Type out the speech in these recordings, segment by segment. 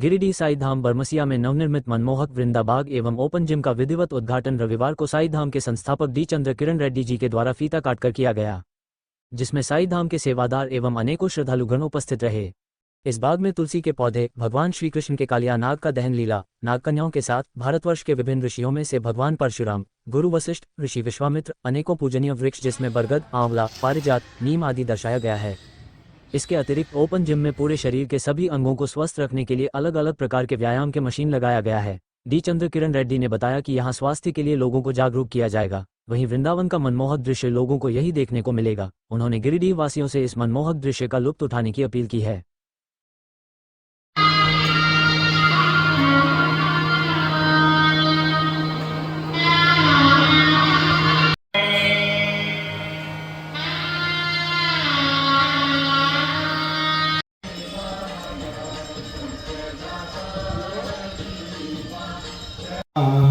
गिरिडीह साईं धाम बरमसिया में नवनिर्मित मनमोहक वृंदाबाग एवं ओपन जिम का विधिवत उद्घाटन रविवार को साईं धाम के संस्थापक डी चंद्र किरण रेड्डी जी के द्वारा फीता काटकर किया गया, जिसमें साईं धाम के सेवादार एवं अनेकों श्रद्धालुगण उपस्थित रहे। इस बाग में तुलसी के पौधे, भगवान श्री कृष्ण के कालिया नाग का दहन लीला, नागकन्याओं के साथ भारतवर्ष के विभिन्न ऋषियों में से भगवान परशुराम, गुरु वशिष्ठ, ऋषि विश्वामित्र, अनेकों पूजनीय वृक्ष जिसमें बरगद, आंवला, पारिजात, नीम आदि दर्शाया गया है। इसके अतिरिक्त ओपन जिम में पूरे शरीर के सभी अंगों को स्वस्थ रखने के लिए अलग अलग प्रकार के व्यायाम के मशीन लगाया गया है। डी चंद्र किरण रेड्डी ने बताया कि यहाँ स्वास्थ्य के लिए लोगों को जागरूक किया जाएगा, वहीं वृंदावन का मनमोहक दृश्य लोगों को यही देखने को मिलेगा। उन्होंने गिरिडीह वासियों से इस मनमोहक दृश्य का लुत्फ उठाने की अपील की है।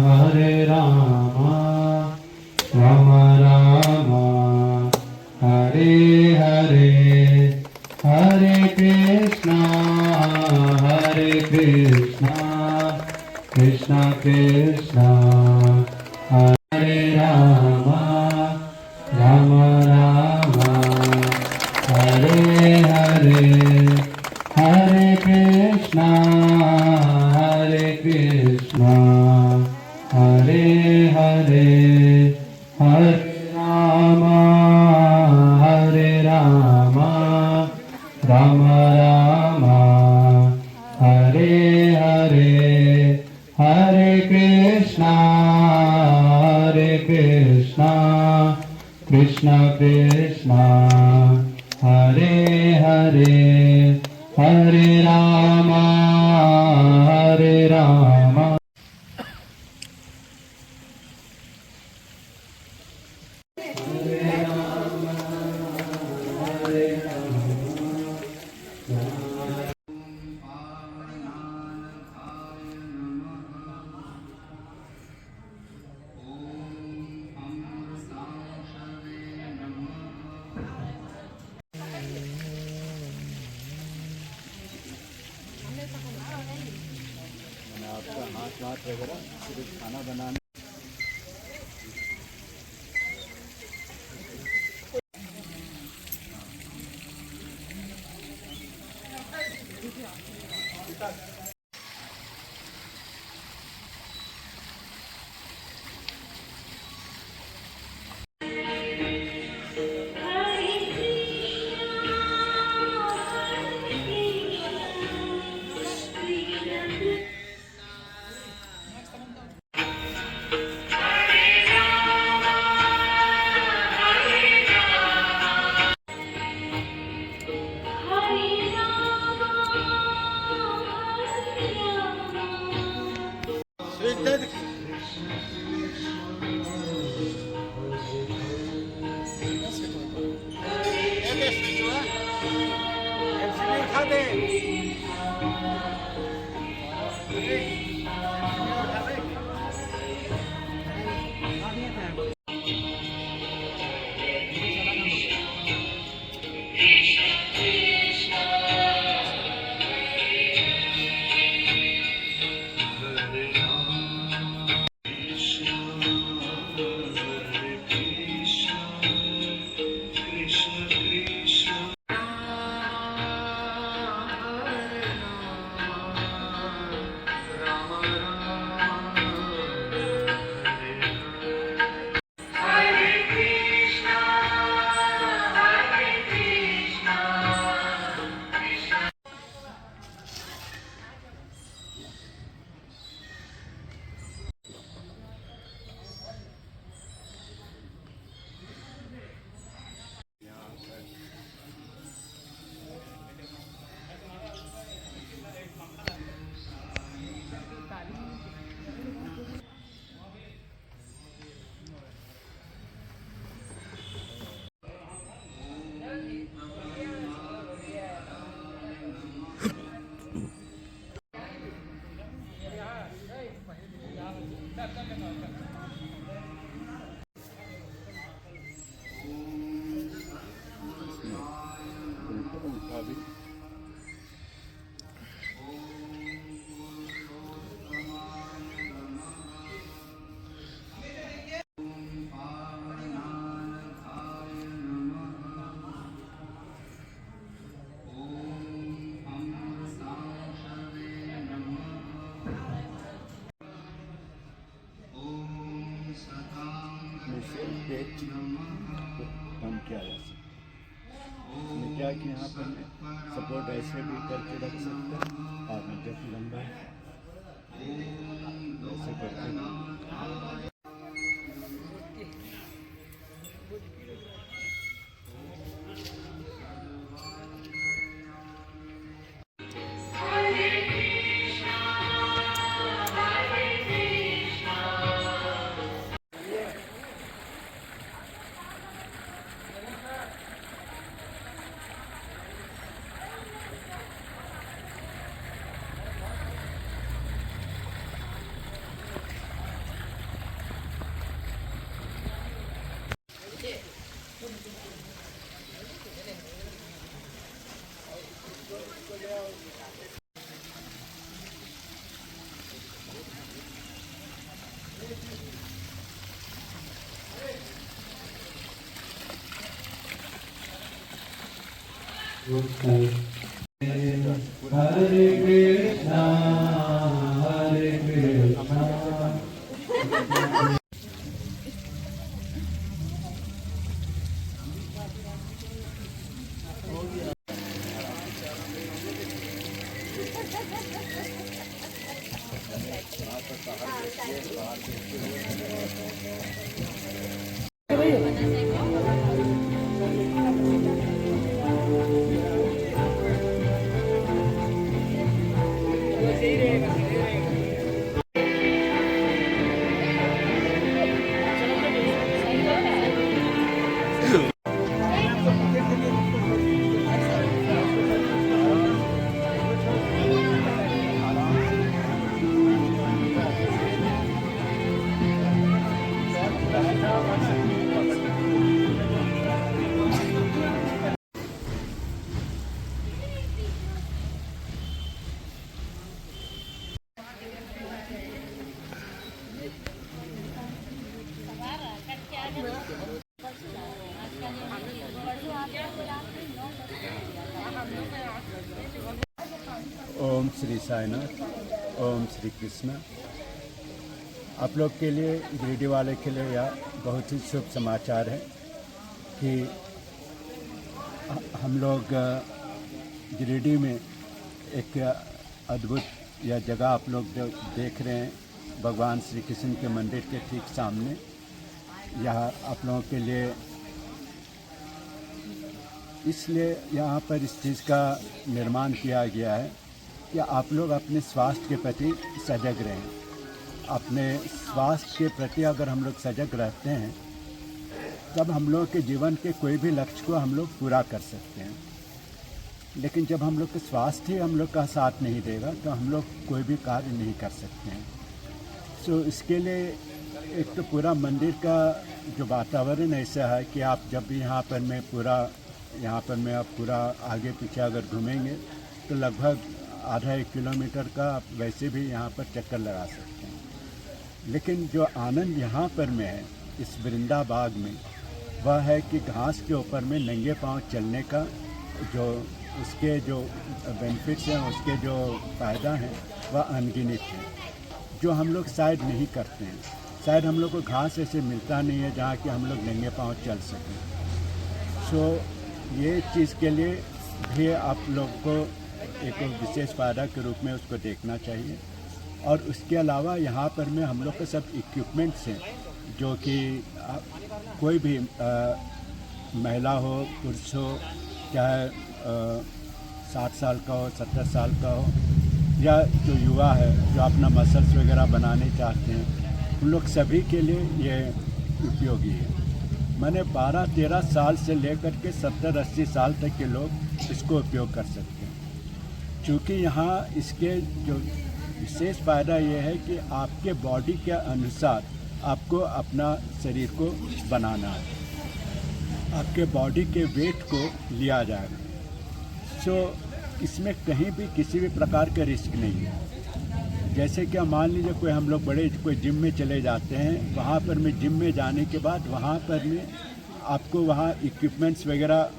हरे राम राम राम हरे हरे, हरे कृष्णा कृष्णा कृष्णा हरे राम राम राम हरे हरे, हरे कृष्णा हरे हरे, हरे राम राम राम हरे हरे, हरे कृष्णा कृष्णा कृष्णा हरे हरे, हरे राम आपका हाथ वाथ वगैरह सिर्फ खाना बनाने एच को कम किया जा सकता है। इसमें क्या कि यहाँ पर मैं सपोर्ट ऐसे भी करके रख सकता हूँ और मैं जब लंबा ऐसे करके Hare Krishna, Hare Krishna. ओम श्री साईनाथ, ओम श्री कृष्णा। आप लोग के लिए, गिरिडीह वाले के लिए यह बहुत ही शुभ समाचार है कि हम लोग गिरिडीह में एक अद्भुत यह जगह आप लोग जो देख रहे हैं, भगवान श्री कृष्ण के मंदिर के ठीक सामने, यह आप लोगों के लिए इसलिए यहाँ पर इस चीज़ का निर्माण किया गया है कि आप लोग अपने स्वास्थ्य के प्रति सजग रहें। अपने स्वास्थ्य के प्रति अगर हम लोग सजग रहते हैं तब हम लोग के जीवन के कोई भी लक्ष्य को हम लोग पूरा कर सकते हैं। लेकिन जब हम लोग का स्वास्थ्य ही हम लोग का साथ नहीं देगा तो हम लोग कोई भी कार्य नहीं कर सकते हैं। सो इसके लिए एक तो पूरा मंदिर का जो वातावरण ऐसा है कि आप जब भी यहाँ पर में आप पूरा आगे पीछे अगर घूमेंगे तो लगभग आधा 1 किलोमीटर का आप वैसे भी यहाँ पर चक्कर लगा सकते हैं। लेकिन जो आनंद यहाँ पर में है इस वृंदा बाग में, वह है कि घास के ऊपर में नंगे पांव चलने का जो उसके जो बेनिफिट्स हैं, उसके जो फ़ायदा हैं, वह अनगिनत हैं, जो हम लोग शायद नहीं करते हैं। शायद हम लोग को घास ऐसे मिलता नहीं है जहाँ कि हम लोग नंगे पांव चल सकें। सो ये चीज़ के लिए भी आप लोग को एक विशेष फ़ायदा के रूप में उसको देखना चाहिए। और उसके अलावा यहाँ पर में हम लोग के सब इक्विपमेंट्स हैं जो कि कोई भी महिला हो, पुरुष हो, चाहे 60 साल का हो, 70 साल का हो, या जो युवा है जो अपना मसल्स वगैरह बनाने चाहते हैं, उन लोग सभी के लिए ये उपयोगी है। मैंने 12-13 साल से लेकर के 70-80 साल तक के लोग इसको उपयोग कर सकते हैं। क्योंकि यहाँ इसके जो विशेष फ़ायदा ये है कि आपके बॉडी के अनुसार आपको अपना शरीर को बनाना है, आपके बॉडी के वेट को लिया जाएगा। सो इसमें कहीं भी किसी भी प्रकार का रिस्क नहीं है। जैसे कि मान लीजिए कोई कोई जिम में चले जाते हैं, वहाँ पर में जिम में जाने के बाद वहाँ पर में आपको वहाँ इक्विपमेंट्स वगैरह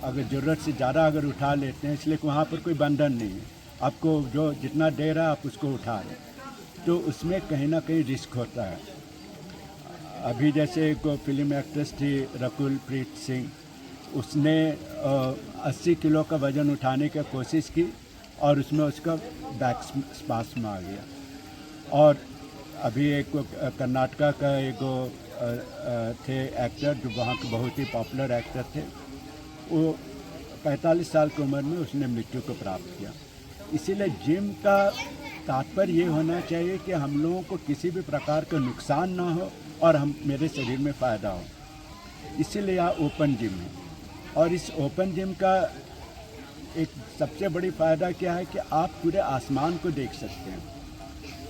अगर ज़रूरत से ज़्यादा अगर उठा लेते हैं, इसलिए वहाँ पर कोई बंधन नहीं है, आपको जो जितना दे रहा है आप उसको उठा रहे, तो उसमें कहीं ना कहीं रिस्क होता है। अभी जैसे एक फिल्म एक्ट्रेस थी रकुल प्रीत सिंह, उसने 80 किलो का वज़न उठाने की कोशिश की और उसमें उसका बैक स्पास्म आ गया। और अभी एक कर्नाटका का एक थे एक्टर जो वहाँ के बहुत ही पॉपुलर एक्टर थे, वो 45 साल की उम्र में उसने मृत्यु को प्राप्त किया। इसीलिए जिम का तात्पर्य ये होना चाहिए कि हम लोगों को किसी भी प्रकार का नुकसान ना हो और मेरे शरीर में फ़ायदा हो। इसीलिए यहाँ ओपन जिम है। और इस ओपन जिम का एक सबसे बड़ी फ़ायदा क्या है कि आप पूरे आसमान को देख सकते हैं।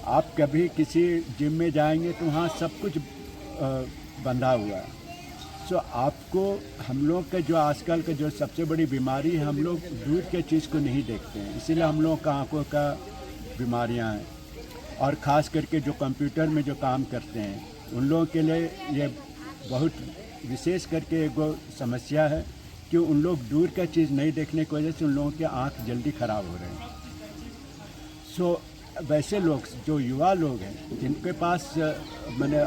आप कभी किसी जिम में जाएंगे तो वहाँ सब कुछ बंधा हुआ है। सो आपको हम लोग का जो आजकल का जो सबसे बड़ी बीमारी है, हम लोग दूर के चीज़ को नहीं देखते हैं, इसीलिए हम लोग का आँखों का बीमारियाँ हैं। और ख़ास करके जो कंप्यूटर में जो काम करते हैं उन लोगों के लिए ये बहुत विशेष करके एक समस्या है कि उन लोग दूर का चीज़ नहीं देखने की वजह से उन लोगों के आँख जल्दी ख़राब हो रहे हैं। सो वैसे लोग जो युवा लोग हैं जिनके पास मैंने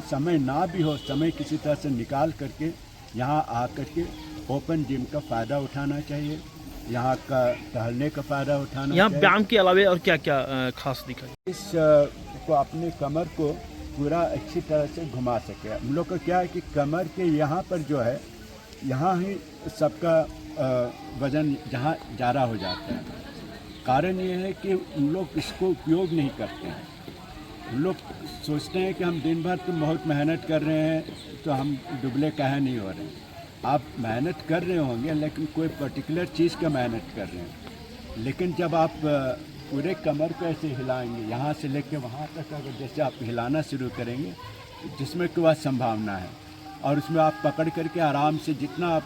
समय ना भी हो, समय किसी तरह से निकाल करके यहाँ आ करके ओपन जिम का फ़ायदा उठाना चाहिए, यहाँ का टहलने का फ़ायदा उठाना यहाँ चाहिए। व्यायाम के अलावा और क्या क्या खास दिखा? इस को अपनी कमर को पूरा अच्छी तरह से घुमा सके। हम लोग का क्या है कि कमर के यहाँ पर जो है, यहाँ ही सबका वज़न जहाँ ज़्यादा हो जाता है। कारण ये है कि उन लोग इसको उपयोग नहीं करते हैं। उन लोग सोचते हैं कि हम दिन भर तो बहुत मेहनत कर रहे हैं तो हम दुबले काहे नहीं हो रहे हैं। आप मेहनत कर रहे होंगे लेकिन कोई पर्टिकुलर चीज़ का मेहनत कर रहे हैं। लेकिन जब आप पूरे कमर को ऐसे हिलाएंगे, यहाँ से लेकर वहाँ तक अगर जैसे आप हिलाना शुरू करेंगे, जिसमें कि वह संभावना है, और उसमें आप पकड़ करके आराम से जितना आप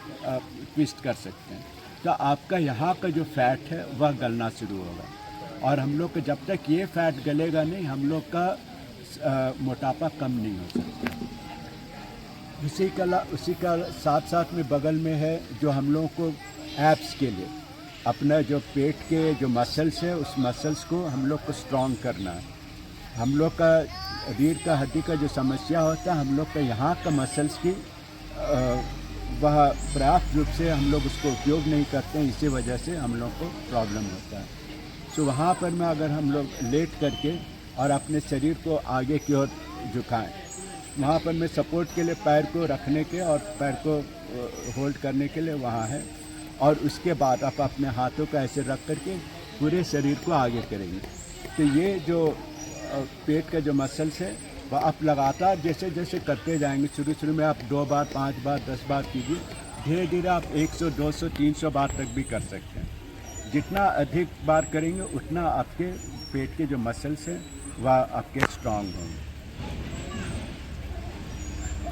ट्विस्ट कर सकते हैं, तो आपका यहाँ का जो फैट है वह गलना शुरू होगा। और हम लोग का जब तक ये फैट गलेगा नहीं, हम लोग का मोटापा कम नहीं हो सकता। उसी का साथ साथ में बगल में है जो हम लोगों को एब्स के लिए अपना जो पेट के जो मसल्स है, उस मसल्स को हम लोग को स्ट्रॉन्ग करना है। हम लोग का रीढ़ का हड्डी का जो समस्या होता है, हम लोग का यहाँ का मसल्स की वह पर्याप्त रूप से हम लोग उसको उपयोग नहीं करते हैं, इसी वजह से हम लोग को प्रॉब्लम होता है। सो वहाँ पर में अगर हम लोग लेट करके और अपने शरीर को आगे की ओर झुकाएं, वहाँ पर में सपोर्ट के लिए पैर को रखने के और पैर को होल्ड करने के लिए वहाँ है। और उसके बाद आप अपने हाथों को ऐसे रख करके पूरे शरीर को आगे करेंगे। तो ये जो पेट का जो मसल्स है वह आप लगातार जैसे जैसे करते जाएंगे। शुरू में आप 2 बार, 5 बार, 10 बार कीजिए। धीरे धीरे आप 100, 200, 300 बार तक भी कर सकते हैं। जितना अधिक बार करेंगे उतना आपके पेट के जो मसल्स हैं वह आपके स्ट्रांग होंगे।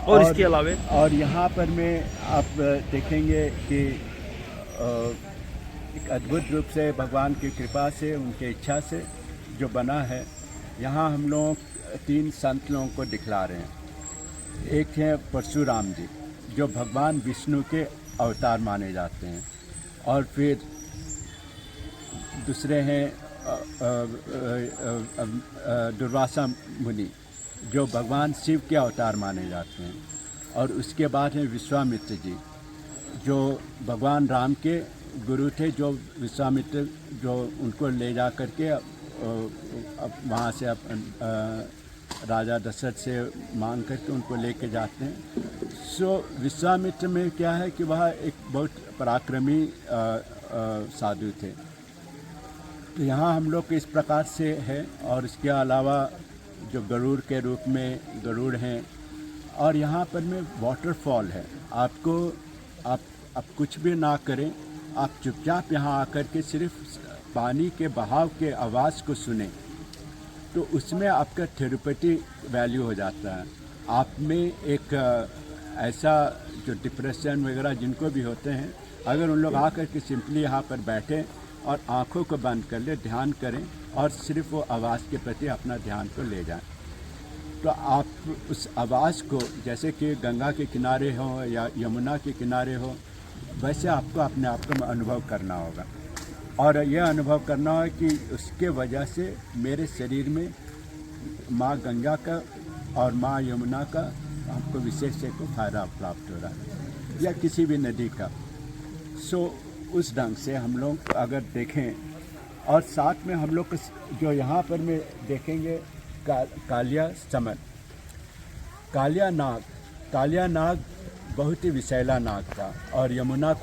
और इसके अलावा और यहाँ पर में आप देखेंगे कि एक अद्भुत रूप से भगवान की कृपा से, उनके इच्छा से जो बना है, यहाँ हम लोग 3 संत लोगों को दिखला रहे हैं। एक है परशुराम जी जो भगवान विष्णु के अवतार माने जाते हैं, और फिर दूसरे हैं दुर्वासा मुनि जो भगवान शिव के अवतार माने जाते हैं, और उसके बाद है विश्वामित्र जी जो भगवान राम के गुरु थे, जो विश्वामित्र जो उनको ले जा कर के वहाँ से राजा दशरथ से मांग करके उनको लेके जाते हैं। सो विश्वामित्र में क्या है कि वह एक बहुत पराक्रमी साधु थे। तो यहाँ हम लोग इस प्रकार से है। और इसके अलावा जो गरुड़ के रूप में गरुड़ हैं, और यहाँ पर में वाटरफॉल है। आप कुछ भी ना करें, आप चुपचाप यहाँ आकर के सिर्फ पानी के बहाव के आवाज़ को सुने, तो उसमें आपका थेरेपेटिक वैल्यू हो जाता है। आप में एक ऐसा जो डिप्रेशन वगैरह जिनको भी होते हैं, अगर उन लोग आकर के सिंपली यहाँ पर बैठें और आँखों को बंद कर ले, ध्यान करें और सिर्फ वो आवाज़ के प्रति अपना ध्यान को ले जाएं, तो आप उस आवाज़ को, जैसे कि गंगा के किनारे हो या यमुना के किनारे हो, वैसे आपको अपने आप को अनुभव करना होगा। और यह अनुभव करना है कि उसके वजह से मेरे शरीर में माँ गंगा का और माँ यमुना का हमको विशेष एक फ़ायदा प्राप्त हो रहा है, या किसी भी नदी का। सो उस ढंग से हम लोग अगर देखें, और साथ में हम लोग जो यहाँ पर में देखेंगे कालिया समन, कालिया नाग बहुत ही विषैला नाग था, और यमुना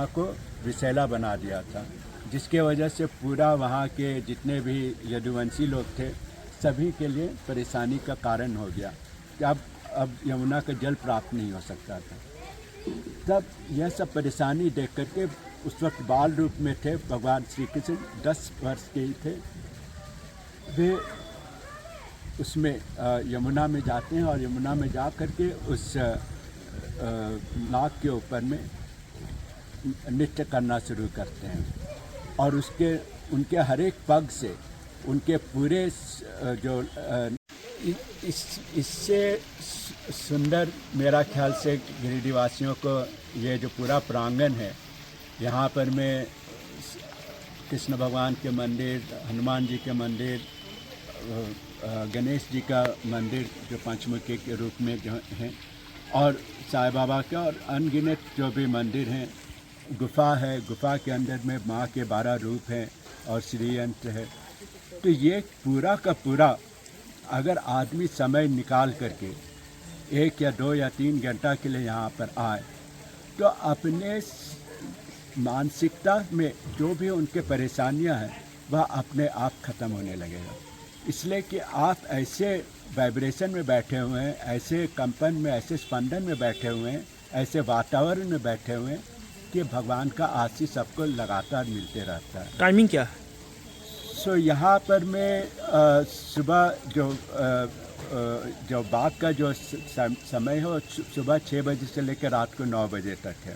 को विषैला बना दिया था, जिसके वजह से पूरा वहाँ के जितने भी यदुवंशी लोग थे सभी के लिए परेशानी का कारण हो गया कि अब यमुना का जल प्राप्त नहीं हो सकता था। तब यह सब परेशानी देख करके उस वक्त बाल रूप में थे भगवान श्री कृष्ण, 10 वर्ष के ही थे, वे उसमें यमुना में जाते हैं और यमुना में जा करके उस नाग के ऊपर में नृत्य करना शुरू करते हैं, और उनके हर एक पग से उनके पूरे जो इससे सुंदर मेरा ख्याल से गिरिडीवासियों को ये जो पूरा प्रांगण है, यहाँ पर में कृष्ण भगवान के मंदिर, हनुमान जी के मंदिर, गणेश जी का मंदिर जो पंचमुखी के रूप में जो हैं, और साईं बाबा का और अनगिनत जो भी मंदिर हैं, गुफा है, गुफा के अंदर में माँ के 12 रूप हैं और श्रीयंत्र है। तो ये पूरा का पूरा अगर आदमी समय निकाल करके 1 या 2 या 3 घंटा के लिए यहाँ पर आए तो अपने मानसिकता में जो भी उनके परेशानियाँ हैं वह अपने आप ख़त्म होने लगेगा। इसलिए कि आप ऐसे वाइब्रेशन में बैठे हुए हैं, ऐसे कंपन में, ऐसे स्पंदन में बैठे हुए हैं, ऐसे वातावरण में बैठे हुए हैं कि भगवान का आशीष सबको लगातार मिलते रहता है। टाइमिंग क्या है? सो यहाँ पर मैं सुबह जो बाग का जो समय है वो सुबह 6 बजे से लेकर रात को 9 बजे तक है।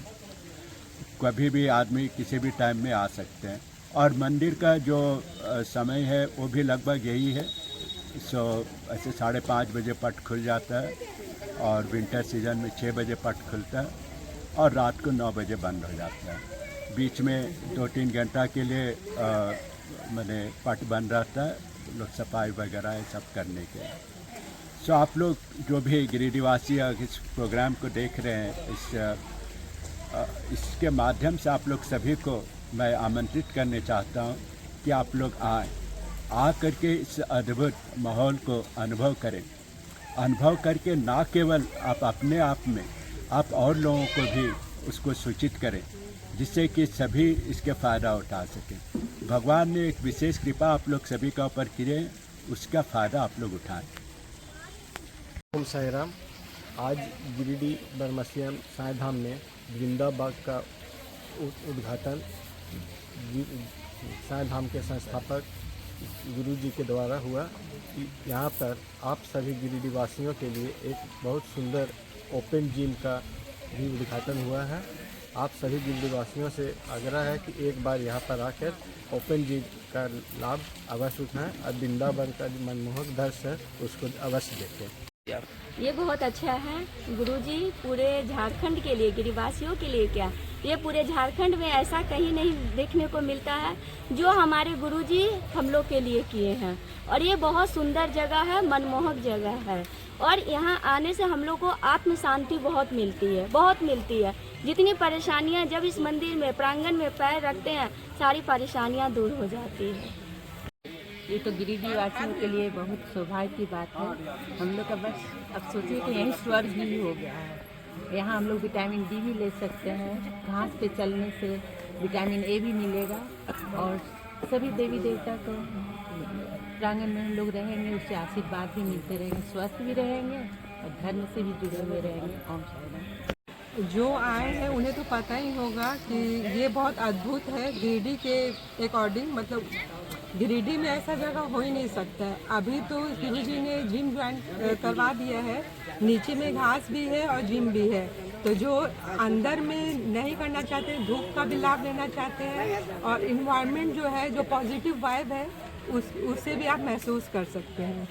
कभी भी आदमी किसी भी टाइम में आ सकते हैं, और मंदिर का जो समय है वो भी लगभग यही है। सो ऐसे 5:30 बजे पट खुल जाता है, और विंटर सीजन में 6 बजे पट खुलता है, और रात को 9 बजे बंद हो जाता है। बीच में 2-3 घंटा के लिए मैंने पट बंद रहता है, लोग सफाई वगैरह ये सब करने के। सो आप लोग जो भी गिरिडीवासी इस प्रोग्राम को देख रहे हैं, इसके माध्यम से आप लोग सभी को मैं आमंत्रित करने चाहता हूँ कि आप लोग आ करके इस अद्भुत माहौल को अनुभव करें। अनुभव करके ना केवल आप अपने आप में, आप और लोगों को भी उसको सूचित करें, जिससे कि सभी इसके फ़ायदा उठा सकें। भगवान ने एक विशेष कृपा आप लोग सभी का ऊपर की है, उसका फ़ायदा आप लोग उठाएं। ओम साई राम। आज गिरिडीह बरमसियाम साईं धाम में वृंदाबाग का उद्घाटन साईं धाम के संस्थापक गुरु जी के द्वारा हुआ। यहाँ पर आप सभी गिरिडीह वासियों के लिए एक बहुत सुंदर ओपन जिम का भी उद्घाटन हुआ है। आप सभी गिरिडीह वासियों से आग्रह है कि एक बार यहाँ पर आकर ओपन जिम का लाभ अवश्य उठाएं और वृंदावन का जो मनमोहक दृश्य है उसको अवश्य देखें। ये बहुत अच्छा है गुरुजी, पूरे झारखंड के लिए, गिरिवासियों के लिए क्या, ये पूरे झारखंड में ऐसा कहीं नहीं देखने को मिलता है जो हमारे गुरुजी हम लोग के लिए किए हैं। और ये बहुत सुंदर जगह है, मनमोहक जगह है, और यहाँ आने से हम लोग को आत्म शांति बहुत मिलती है। जितनी परेशानियाँ जब इस मंदिर में प्रांगण में पैर रखते हैं, सारी परेशानियाँ दूर हो जाती है। ये तो गिरिडीह वासियों के लिए बहुत सौभाग्य की बात है। हम लोग का बस अब सोचिए कि यही स्वर्ग ही हो गया है। यहाँ हम लोग विटामिन डी भी ले सकते हैं, घास पे चलने से विटामिन ए भी मिलेगा, और सभी देवी देवता को प्रांगण में हम लोग रहेंगे, उससे आशीर्वाद भी मिलते रहेंगे, स्वस्थ भी रहेंगे और धर्म से भी जुड़े हुए रहेंगे। ओम साई राम। जो आए हैं उन्हें तो पता ही होगा कि ये बहुत अद्भुत है। गिरिडीह के अकॉर्डिंग, मतलब गिरिडीह में ऐसा जगह हो ही नहीं सकता है। अभी तो गुरुजी ने जिम ज्वाइन करवा दिया है, नीचे में घास भी है और जिम भी है। तो जो अंदर में नहीं करना चाहते, धूप का भी लाभ लेना चाहते हैं, और इन्वायरमेंट जो है, जो पॉजिटिव वाइब है, उससे भी आप महसूस कर सकते हैं।